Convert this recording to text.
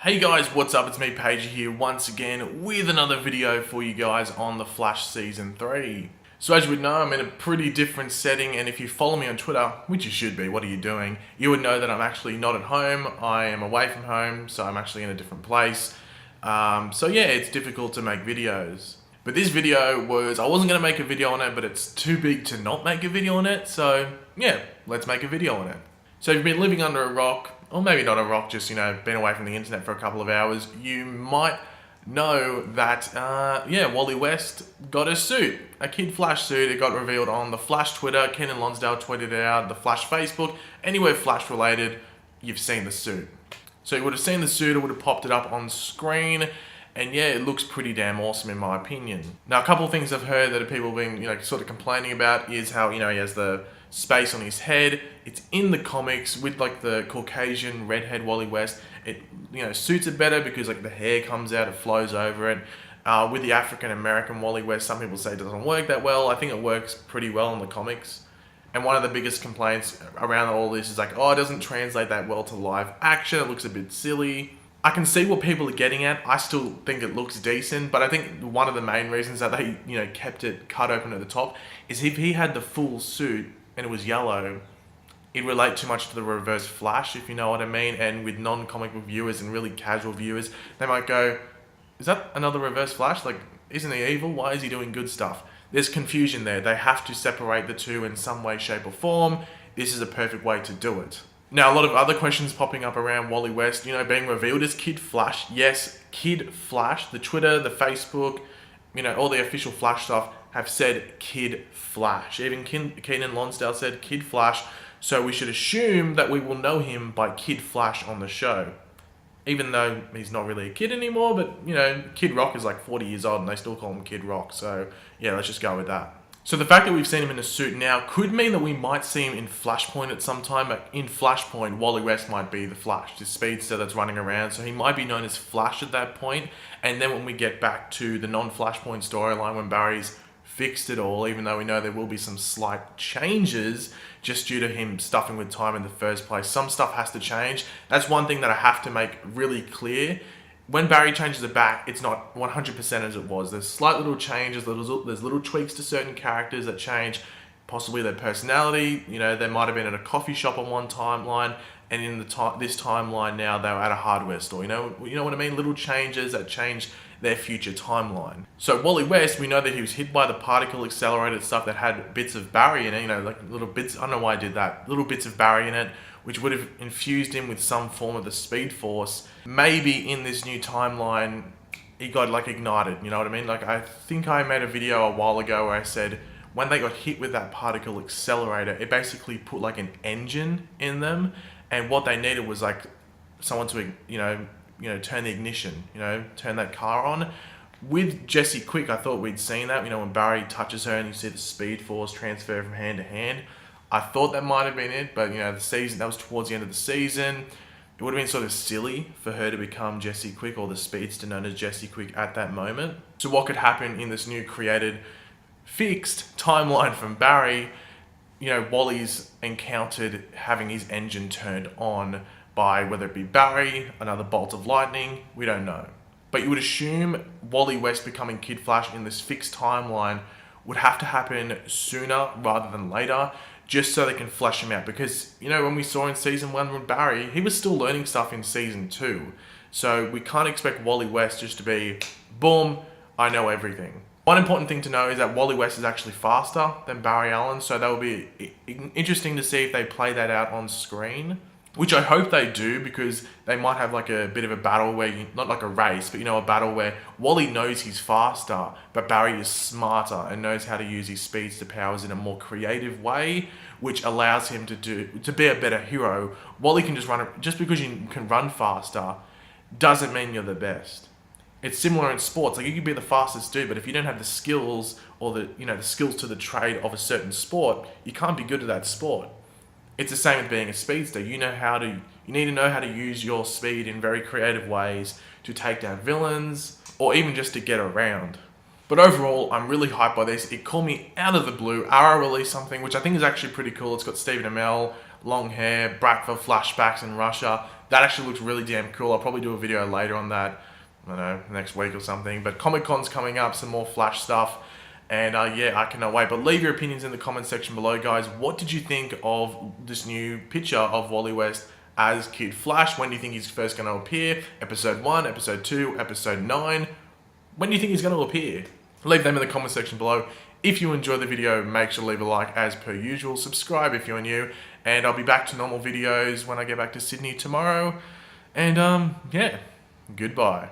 Hey guys, what's up? It's me, Paige, here once again with another video for you guys on The Flash Season 3. So as you would know, I'm in a pretty different setting, and if you follow me on Twitter, which you should be, what are you doing? You would know that I'm actually not at home. I am away from home, so I'm actually in a different place. So yeah, it's difficult to make videos. But this video I wasn't going to make a video on it, but it's too big to not make a video on it, so yeah, let's make a video on it. So if you've been living under a rock, or maybe not a rock, just, been away from the internet for a couple of hours, you might know that, Wally West got a suit, a Kid Flash suit. It got revealed on the Flash Twitter. Kenan Lonsdale tweeted it out, the Flash Facebook, anywhere Flash related, you've seen the suit. So you would have seen the suit, it would have popped it up on screen, and yeah, it looks pretty damn awesome in my opinion. Now, a couple of things I've heard that people have been, sort of complaining about is how, he has the space on his head. It's in the comics with like the Caucasian redhead Wally West. It suits it better because like the hair comes out, it flows over it. With the African American Wally West, some people say it doesn't work that well. I think it works pretty well in the comics. And one of the biggest complaints around all this is like, it doesn't translate that well to live action. It looks a bit silly. I can see what people are getting at. I still think it looks decent, but I think one of the main reasons that they, kept it cut open at the top is if he had the full suit and it was yellow, it'd relate too much to the Reverse Flash, if you know what I mean. And with non-comic book viewers and really casual viewers, they might go, is that another Reverse Flash? Like, isn't he evil? Why is he doing good stuff? There's confusion there. They have to separate the two in some way, shape, or form. This is a perfect way to do it. Now, a lot of other questions popping up around Wally West, being revealed as Kid Flash. Yes, Kid Flash. The Twitter, the Facebook, all the official Flash stuff have said Kid Flash. Even Kenan Lonsdale said Kid Flash. So we should assume that we will know him by Kid Flash on the show. Even though he's not really a kid anymore, but, Kid Rock is like 40 years old and they still call him Kid Rock. So, yeah, let's just go with that. So the fact that we've seen him in a suit now could mean that we might see him in Flashpoint at some time. But in Flashpoint, Wally West might be the Flash, the speedster that's running around. So he might be known as Flash at that point. And then when we get back to the non-Flashpoint storyline, when Barry's fixed it all, even though we know there will be some slight changes just due to him stuffing with time in the first place. Some stuff has to change. That's one thing that I have to make really clear. When Barry changes it back, it's not 100% as it was. There's slight little changes, there's little tweaks to certain characters that change possibly their personality. They might have been at a coffee shop on one timeline, and in this timeline now they're at a hardware store. You know what I mean? Little changes that change their future timeline. So Wally West, we know that he was hit by the particle accelerated stuff that had bits of Barry in it, like little bits, I don't know why I did that, little bits of Barry in it, which would have infused him with some form of the Speed Force. Maybe in this new timeline, he got like ignited, you know what I mean? Like, I think I made a video a while ago where I said, when they got hit with that particle accelerator, it basically put like an engine in them, and what they needed was like someone to, turn the ignition, turn that car on. With Jessie Quick, I thought we'd seen that, when Barry touches her and you see the Speed Force transfer from hand to hand. I thought that might have been it, but the season, that was towards the end of the season. It would have been sort of silly for her to become Jessie Quick, or the speedster known as Jessie Quick at that moment. So what could happen in this new created, fixed timeline from Barry? Wally's encountered having his engine turned on by, whether it be Barry, another bolt of lightning, we don't know. But you would assume Wally West becoming Kid Flash in this fixed timeline would have to happen sooner rather than later, just so they can flesh him out. Because, when we saw in Season 1 with Barry, he was still learning stuff in Season 2. So we can't expect Wally West just to be, boom, I know everything. One important thing to know is that Wally West is actually faster than Barry Allen, so that will be interesting to see if they play that out on screen. Which I hope they do, because they might have like a bit of a battle where, not like a race, but a battle where Wally knows he's faster, but Barry is smarter and knows how to use his speedster powers in a more creative way, which allows him to be a better hero. Wally can just because you can run faster, doesn't mean you're the best. It's similar in sports. Like, you could be the fastest dude, but if you don't have the skills or the skills to the trade of a certain sport, you can't be good at that sport. It's the same with being a speedster. You need to know how to use your speed in very creative ways to take down villains, or even just to get around. But overall, I'm really hyped by this. It called me out of the blue. Arrow released something which I think is actually pretty cool. It's got Stephen Amell, long hair, Bratva flashbacks in Russia. That actually looks really damn cool. I'll probably do a video later on that, I don't know, next week or something. But Comic-Con's coming up, some more Flash stuff. And yeah, I cannot wait. But leave your opinions in the comment section below, guys. What did you think of this new picture of Wally West as Kid Flash? When do you think he's first going to appear? Episode 1, Episode 2, Episode 9? When do you think he's going to appear? Leave them in the comment section below. If you enjoyed the video, make sure to leave a like as per usual. Subscribe if you're new. And I'll be back to normal videos when I get back to Sydney tomorrow. And yeah, goodbye.